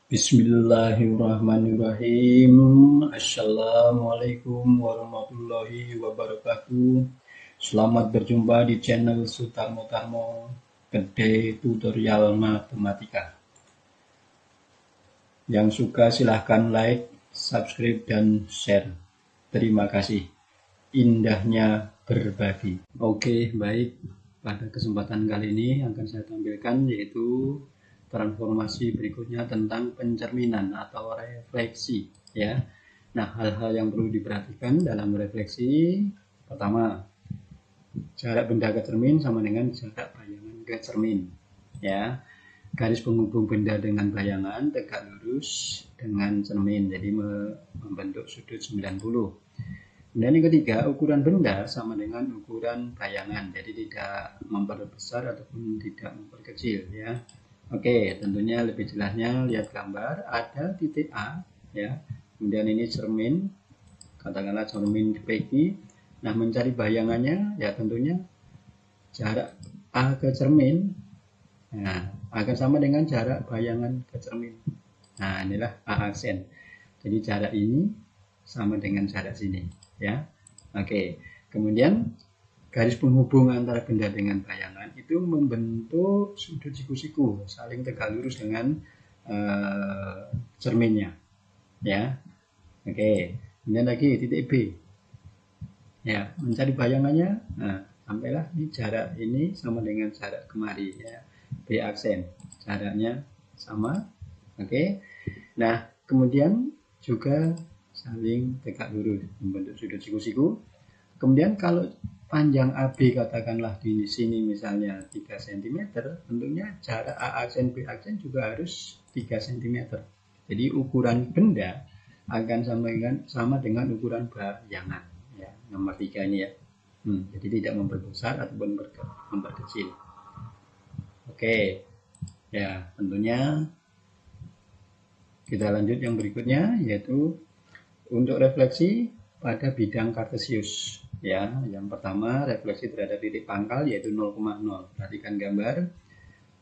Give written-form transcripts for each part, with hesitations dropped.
Bismillahirrahmanirrahim. Assalamualaikum warahmatullahi wabarakatuh. Selamat berjumpa di channel Sutarmo Tarmo Gede Tutorial Matematika. Yang suka silahkan like, subscribe, dan share. Terima kasih. Indahnya berbagi. Oke, baik. Pada kesempatan kali ini akan saya tampilkan yaitu transformasi berikutnya tentang pencerminan atau refleksi, ya. Nah, hal-hal yang perlu diperhatikan dalam refleksi, pertama, jarak benda ke cermin sama dengan jarak bayangan ke cermin, ya. Garis penghubung benda dengan bayangan tegak lurus dengan cermin, jadi membentuk sudut 90. Dan yang ketiga, ukuran benda sama dengan ukuran bayangan, jadi tidak memperbesar ataupun tidak memperkecil, ya. Oke, tentunya lebih jelasnya lihat gambar, ada titik A, ya. Kemudian ini cermin, katakanlah cermin Peggy. Nah, mencari bayangannya, ya tentunya jarak A ke cermin, nah, akan sama dengan jarak bayangan ke cermin. Nah, inilah A aksen. Jadi jarak ini sama dengan jarak sini, ya. Oke, kemudian garis penghubung antara benda dengan bayangan itu membentuk sudut siku-siku saling tegak lurus dengan cerminnya, ya. Oke, kemudian lagi titik B, ya, mencari bayangannya. Nah, sampailah ini jarak ini sama dengan jarak kemari, ya. B aksen, jaraknya sama. Oke, nah kemudian juga saling tegak lurus membentuk sudut siku-siku. Kemudian kalau panjang AB katakanlah di sini misalnya 3 cm, tentunya jarak A aksen B aksen juga harus 3 cm. Jadi ukuran benda akan sama dengan ukuran bayangan, ya, nomor 3 ini, ya. Jadi tidak memperbesar ataupun memperkecil. Oke, ya, tentunya kita lanjut yang berikutnya, yaitu untuk refleksi pada bidang kartesius, ya. Yang pertama, refleksi terhadap titik pangkal yaitu 0,0. Perhatikan gambar.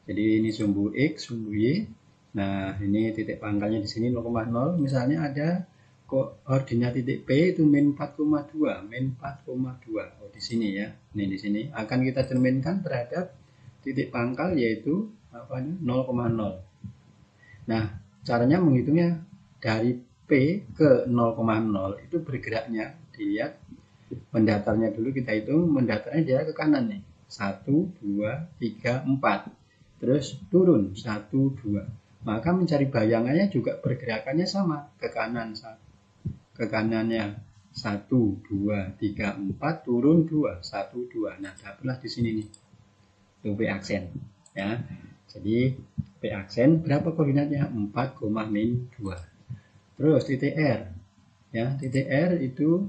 Jadi ini sumbu X, sumbu Y. Nah, ini titik pangkalnya di sini 0,0. Misalnya ada koordinat titik P itu min 4,2, min 4,2. Oh, di sini, ya. Ini di sini akan kita cerminkan terhadap titik pangkal yaitu 0,0. Nah, caranya menghitungnya dari P ke 0,0 itu bergeraknya, dilihat mendatarnya dulu, kita hitung mendatarnya dia ke kanan nih, 1, 2, 3, 4, terus turun 1, 2, maka mencari bayangannya juga bergerakannya sama, ke kanan, ke kanannya 1, 2, 3, 4, turun 2, 1, 2. Nah, dapatlah di sini nih, itu P aksen, ya. Jadi P aksen berapa koordinatnya? 4, min 2. Terus titik R, ya, titik R itu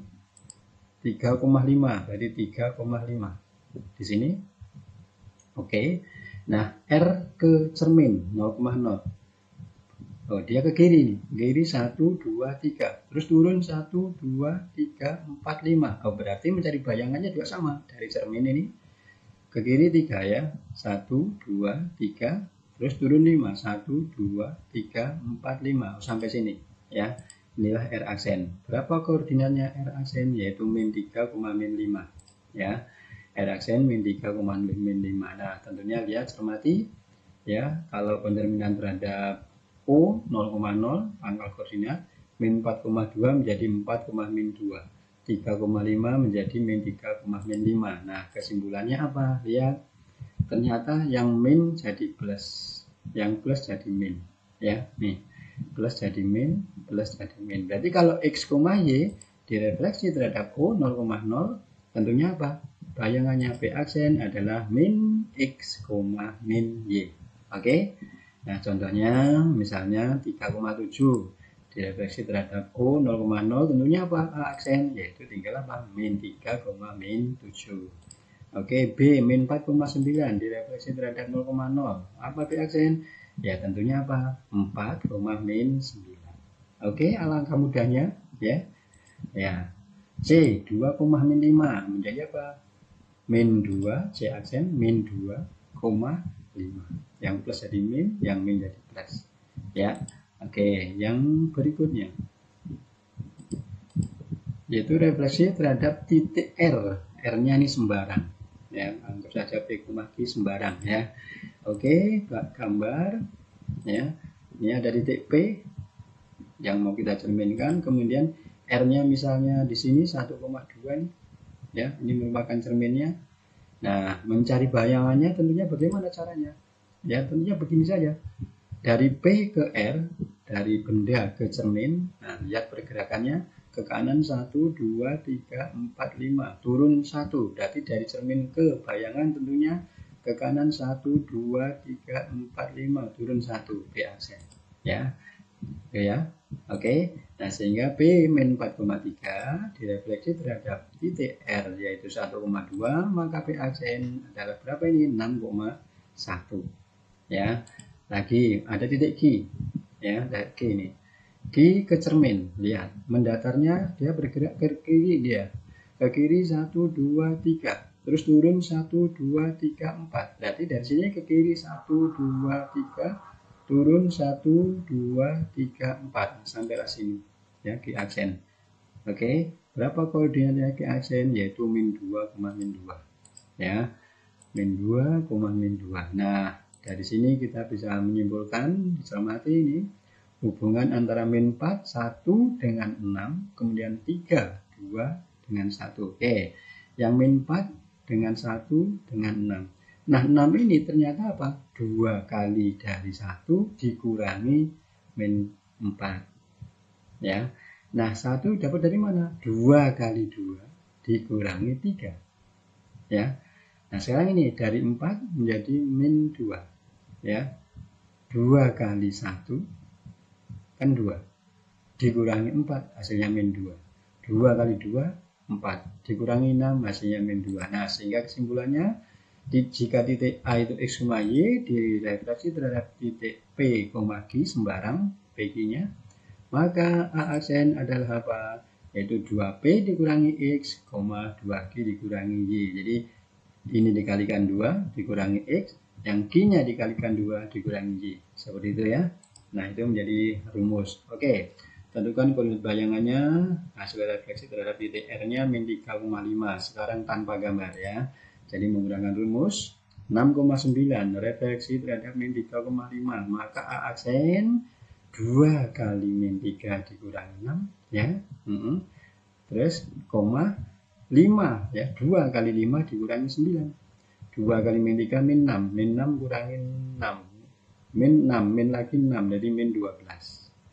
3,5, berarti 3,5 di sini. Oke, nah R ke cermin 0,0. Oh, dia ke kiri nih, kiri 1, 2, 3, terus turun 1, 2, 3, 4, 5. Oh, berarti mencari bayangannya juga sama, dari cermin ini ke kiri 3, ya, 1, 2, 3, terus turun 5, 1, 2, 3, 4, 5, oh, sampai sini, ya. Inilah R aksen. Berapa koordinatnya R aksen? Yaitu min 3, min 5, ya. R aksen min 3, min 5. Nah, tentunya lihat, cermati, ya, kalau pencerminan terhadap O 0,0 pangkal koordinat, min 4,2 menjadi 4, min 2, 3,5 menjadi min 3, min 5. Nah, kesimpulannya apa? Lihat, ternyata yang min jadi plus, yang plus jadi min, ya. Nih, plus jadi min, plus jadi min. Berarti kalau X, Y direfleksi terhadap O 0,0, tentunya apa? Bayangannya P aksen adalah min X, min Y. Oke? Nah, contohnya misalnya 3,7 direfleksi terhadap O 0,0, tentunya apa? A aksen, yaitu tinggal apa? Min 3, min 7. Oke, B min 4,9 direfleksi terhadap 0,0. Apa B aksen? Ya, tentunya apa? 4, min 9. Oke, alangkah mudahnya, ya. Ya. C 2, min 5 menjadi apa? Min 2, C aksen min 2, 5. Yang plus jadi min, yang min jadi plus. Ya. Oke, yang berikutnya yaitu refleksi terhadap titik R. R-nya ini sembarang. Ya, anggap saja P, Q sembarang ya. Oke, gambar ya. Ini ada titik P yang mau kita cerminkan, kemudian R-nya misalnya di sini 1,2 nih. Ya, ini merupakan cerminnya. Nah, mencari bayangannya tentunya bagaimana caranya? Ya, tentunya begini saja. Dari P ke R, dari benda ke cermin, nah, lihat pergerakannya ke kanan 1, 2, 3, 4, 5, turun 1, berarti dari cermin ke bayangan tentunya ke kanan 1, 2, 3, 4, 5, turun 1, P aksen. Ya, oke ya, oke. Nah, sehingga P min 4,3 direfleksi terhadap titik R yaitu 1,2, maka P aksen adalah berapa ini? 6,1. Ya, lagi ada titik Q. Ya, Q ini. Q ke cermin, lihat mendatarnya dia bergerak ke kiri, dia ke kiri 1, 2, 3, terus turun 1, 2, 3, 4. Berarti dari sini ke kiri 1, 2, 3, turun 1, 2, 3, 4 sampai sini ya, Q aksen. Oke, berapa koordinatnya Q aksen? Yaitu min 2, min 2 ya, min 2, min 2. Nah, dari sini kita bisa menyimpulkan, cermati ini hubungan antara min 4, 1 dengan 6, kemudian 3, 2 dengan 1. Oke, yang min 4 dengan 1 dengan 6. Nah, 6 ini ternyata apa? 2 kali dari 1 dikurangi min 4. Ya. Nah, 1 dapat dari mana? 2 kali 2 dikurangi 3. Ya. Nah, sekarang ini dari 4 menjadi min 2. Ya. 2 kali 1 kan 2 dikurangi 4 hasilnya min 2, 2 kali 2 4 dikurangi 6 hasilnya min 2. Nah, sehingga kesimpulannya jika titik A itu X, Y direfleksi terhadap titik P, Q sembarang PQ nya, maka A aksen adalah apa? Yaitu 2P dikurangi X, 2Q dikurangi Y. Jadi ini dikalikan 2 dikurangi X, yang Q nya dikalikan 2 dikurangi Y, seperti itu ya. Nah, itu menjadi rumus. Oke, tentukan koordinat bayangannya. Nah, sebagai refleksi terhadap titik R-nya min 3,5. Sekarang tanpa gambar ya. Jadi menggunakan rumus 6,9 refleksi terhadap min 3,5. Maka A aksen 2 kali min 3 dikurangi 6 ya. Terus koma 5 ya. 2 kali 5 dikurangi 9. 2 kali min 3 min 6. Min 6 kurangin 6. Min 6, min lagi 6, jadi min 12.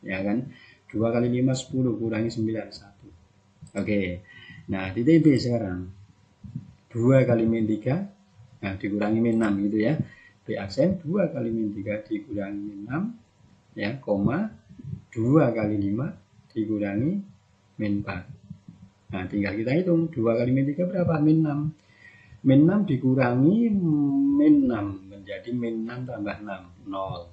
Ya kan? 2 kali 5, 10, kurangi 9, 1. Oke. Nah, titik B sekarang. 2 kali min 3, nah dikurangi min 6 gitu ya. B aksen 2 kali min 3 dikurangi min 6, ya, koma 2 kali 5 dikurangi min 4. Nah, tinggal kita hitung. 2 kali min 3 berapa? Min 6. Min 6 dikurangi min 6 menjadi min 6 tambah 6, 0.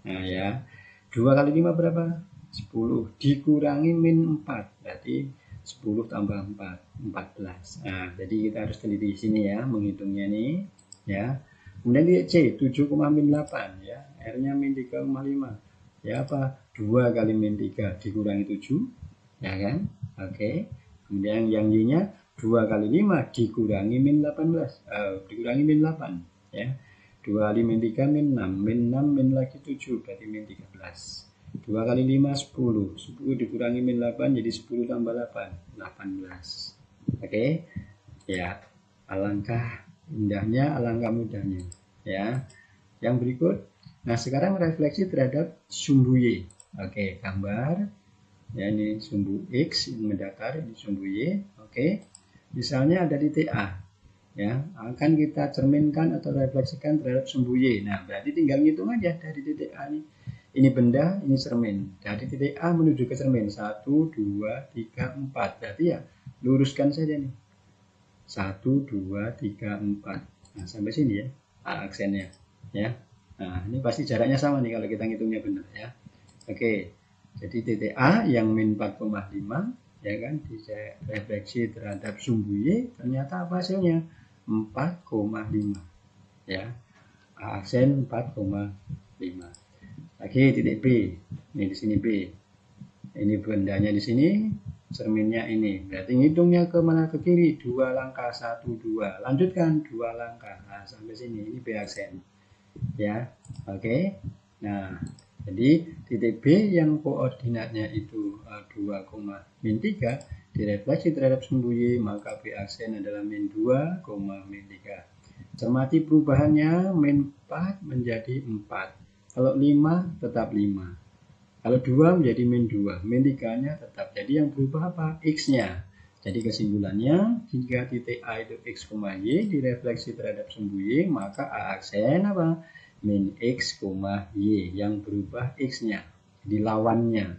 Nah ya, 2 kali 5 berapa? 10 dikurangi min 4, berarti 10 tambah 4, 14. Nah, jadi kita harus teliti di sini ya, menghitungnya nih ya. Kemudian di C, 7,8 ya, R-nya min 3,5. Ya apa? 2 kali min 3 dikurangi 7, ya kan? Oke. Kemudian yang Y-nya 2 kali 5 dikurangi min 18, dikurangi min 8 ya. 2 kali min 3 min 6, min 6 min lagi 7 berarti min 13. 2 kali 5 10, 10 dikurangi min 8 jadi 10 tambah 8, 18. Oke. Ya, alangkah indahnya, alangkah mudahnya ya. Yang berikut, nah sekarang refleksi terhadap sumbu Y. Oke, gambar ya, ini sumbu X yang mendatar, ini sumbu Y. Oke, misalnya ada titik A ya, akan kita cerminkan atau refleksikan terhadap sumbu Y. Nah, berarti tinggal ngitung aja dari titik A ini benda, ini cermin. Dari titik A menuju ke cermin 1, 2, 3, 4. Berarti ya luruskan saja nih 1, 2, 3, 4. Nah, sampai sini ya A aksennya ya. Nah, ini pasti jaraknya sama nih kalau kita ngitungnya benar ya. Oke, jadi titik A yang min 4,5 ya kan, refleksi terhadap sumbu Y, ternyata apa hasilnya? 4,5 ya. A aksen 4,5. Lagi titik B. Ini di sini B. Ini bendanya di sini, cerminnya ini. Berarti ngitungnya ke mana? Ke kiri. 2 langkah, 1, 2. Lanjutkan 2 langkah. Nah, sampai sini. Ini B aksen. Ya, oke. Nah, jadi titik B yang koordinatnya itu 2, min 3 direfleksi terhadap sumbu Y, maka B aksen adalah min 2, min 3. Cermati perubahannya, min 4 menjadi 4. Kalau 5 tetap 5. Kalau 2 menjadi min 2, min 3-nya tetap. Jadi yang berubah apa? X-nya. Jadi kesimpulannya, jika titik A itu X, Y direfleksi terhadap sumbu Y, maka A aksen apa? Min X, Y. Yang berubah X-nya. Jadi lawannya.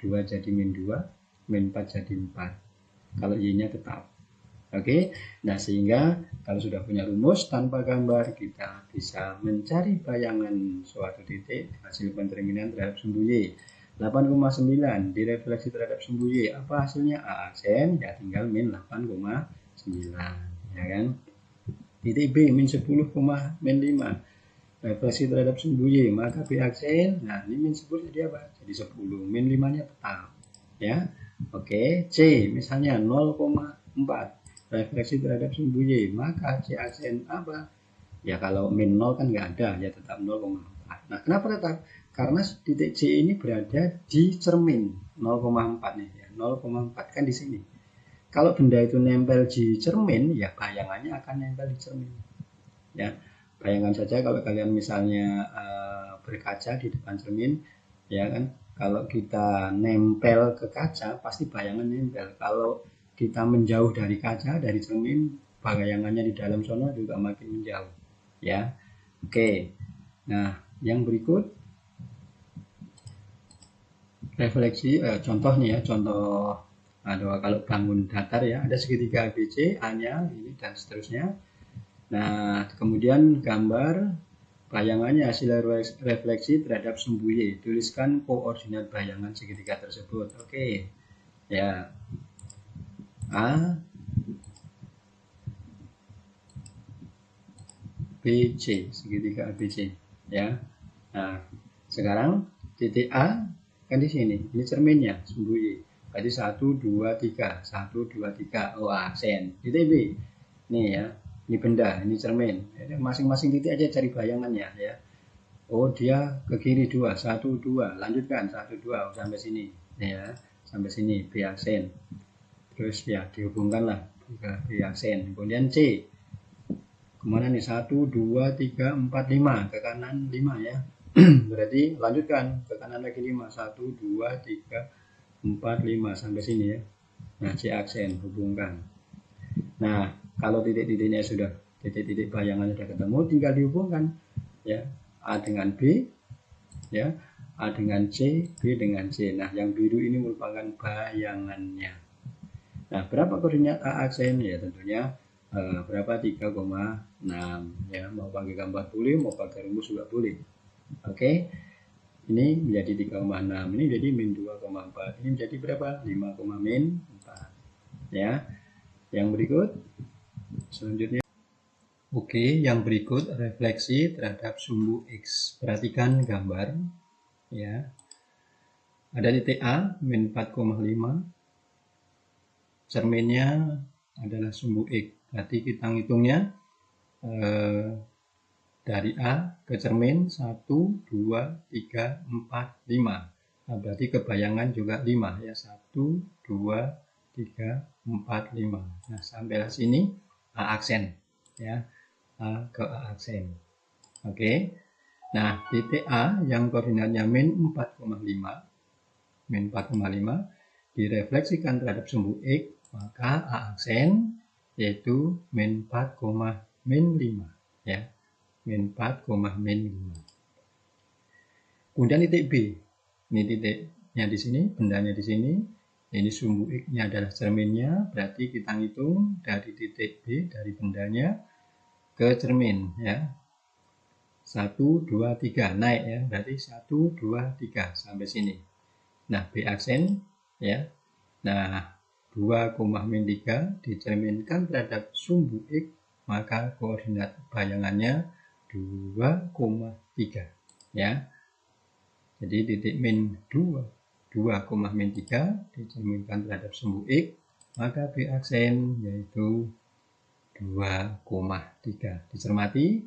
2 jadi min 2, min 4 jadi 4. Kalau Y-nya tetap. Oke, nah sehingga kalau sudah punya rumus tanpa gambar, kita bisa mencari bayangan suatu titik hasil pencerminan terhadap sumbu Y. 8,9 direfleksi terhadap sumbu Y, apa hasilnya? A aksen, ya tinggal min 8,9, ya kan? Titik B min 10, min 5 refleksi terhadap sumbu Y, maka B aksen, nah ini min 10 jadi apa? Jadi 10, min 5-nya tetap, ya. Oke, C misalnya 0,4 refleksi terhadap sumbu Y, maka C aksen apa? Ya kalau min 0 kan nggak ada, ya tetap 0,4. Nah, kenapa tetap? Karena titik C ini berada di cermin 0,4 nih, ya. 0,4 kan di sini. Kalau benda itu nempel di cermin, ya bayangannya akan nempel di cermin. Ya, bayangkan saja kalau kalian misalnya berkaca di depan cermin, ya kan? Kalau kita nempel ke kaca, pasti bayangan nempel. Kalau kita menjauh dari kaca, dari cermin, bayangannya di dalam sana juga makin menjauh. Ya, oke. Nah, yang berikut refleksi contohnya ya, contoh ada kalau bangun datar ya, ada segitiga ABC, A-nya ini dan seterusnya. Nah, kemudian gambar bayangannya hasil refleksi terhadap sumbu Y. Tuliskan koordinat bayangan segitiga tersebut. Oke. Ya. A BC, segitiga ABC, ya. Nah, sekarang titik A kan di sini. Ini cerminnya, sumbu Y. Berarti 1 2 3, 1 2 3. Oh, aksen. Titik B. Nih ya. Ini benda, ini cermin. Masing-masing titik aja cari bayangannya ya. Oh, dia ke kiri 2, 1 2. Lanjutkan 1 2 sampai sini. Nih ya. Sampai sini B aksen. Terus ya dihubungkanlah ke B aksen. Kemudian C. Kemana nih? 1 2 3 4 5 ke kanan 5 ya. Berarti lanjutkan ke kanan lagi 5. 1 2 3 4 5 sampai sini ya. Nah, C aksen hubungkan. Nah, kalau titik-titiknya sudah, titik-titik bayangan sudah ketemu, tinggal dihubungkan ya. A dengan B ya, A dengan C, B dengan C. Nah, yang biru ini merupakan bayangannya. Nah, berapa koordinat A aksen? Ya tentunya berapa? 3,6 ya. Mau pakai gambar boleh, mau pakai rumus juga boleh. Oke. Ini menjadi 3,6, ini jadi min 2,4. Ini menjadi berapa? 5,4 ya. Yang berikut selanjutnya. Oke, yang berikut refleksi terhadap sumbu X. Perhatikan gambar ya. Ada titik A min 4,5. Cerminnya adalah sumbu X. Berarti kita ngitungnya dari A ke cermin 1 2 3 4 5. Nah, berarti kebayangan juga 5 ya. 1 2 3 4 5. Nah, sampai sini A aksen ya. A ke A aksen. Oke. Nah, titik A yang koordinatnya min 4,5 direfleksikan terhadap sumbu X, maka A aksen yaitu min 4, min 5 ya. Min 4, min 5. Kemudian titik B. Ini titiknya di sini, bendanya di sini. Ini sumbu X-nya adalah cerminnya, berarti kita hitung dari titik B, dari bendanya ke cermin ya. 1 2 3 naik ya, berarti 1 2 3 sampai sini. Nah, B aksen ya. Nah, 2, min 3 dicerminkan terhadap sumbu X, maka koordinat bayangannya 2,3 ya. Jadi titik min 2, min 3 dicerminkan terhadap sumbu X, maka B aksen yaitu 2,3. Dicermati,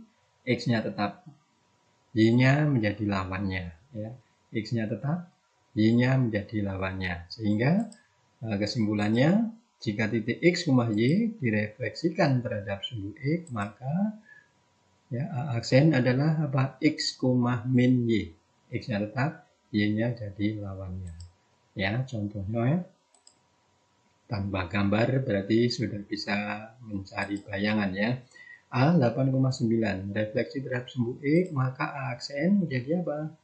X-nya tetap, Y-nya menjadi lawannya. Ya. X-nya tetap, Y-nya menjadi lawannya. Sehingga kesimpulannya, jika titik X, Y direfleksikan terhadap sumbu X, maka ya, A aksen adalah apa? X, min Y. X-nya tetap, Y-nya jadi lawannya. Ya, contohnya ya. Tanpa gambar berarti sudah bisa mencari bayangan ya. A 8,9 refleksi terhadap sumbu X, maka A aksen menjadi apa?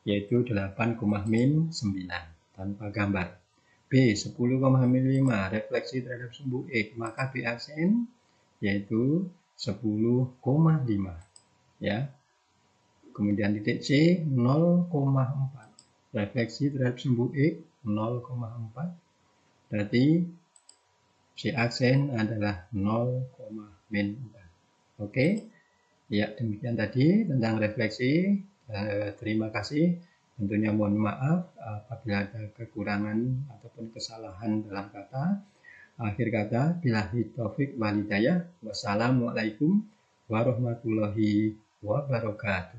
Yaitu 8, min 9 tanpa gambar. B 10,5 refleksi terhadap sumbu X, maka B aksen yaitu 10,5 ya. Kemudian titik C 0,4 refleksi terhadap sumbu X 0,4, berarti C aksen adalah 0, min 4. Oke, ya demikian tadi tentang refleksi. Terima kasih. Tentunya mohon maaf apabila ada kekurangan ataupun kesalahan dalam kata. Akhir kata, billahi taufik wal hidayah. Wassalamualaikum warahmatullahi wabarakatuh.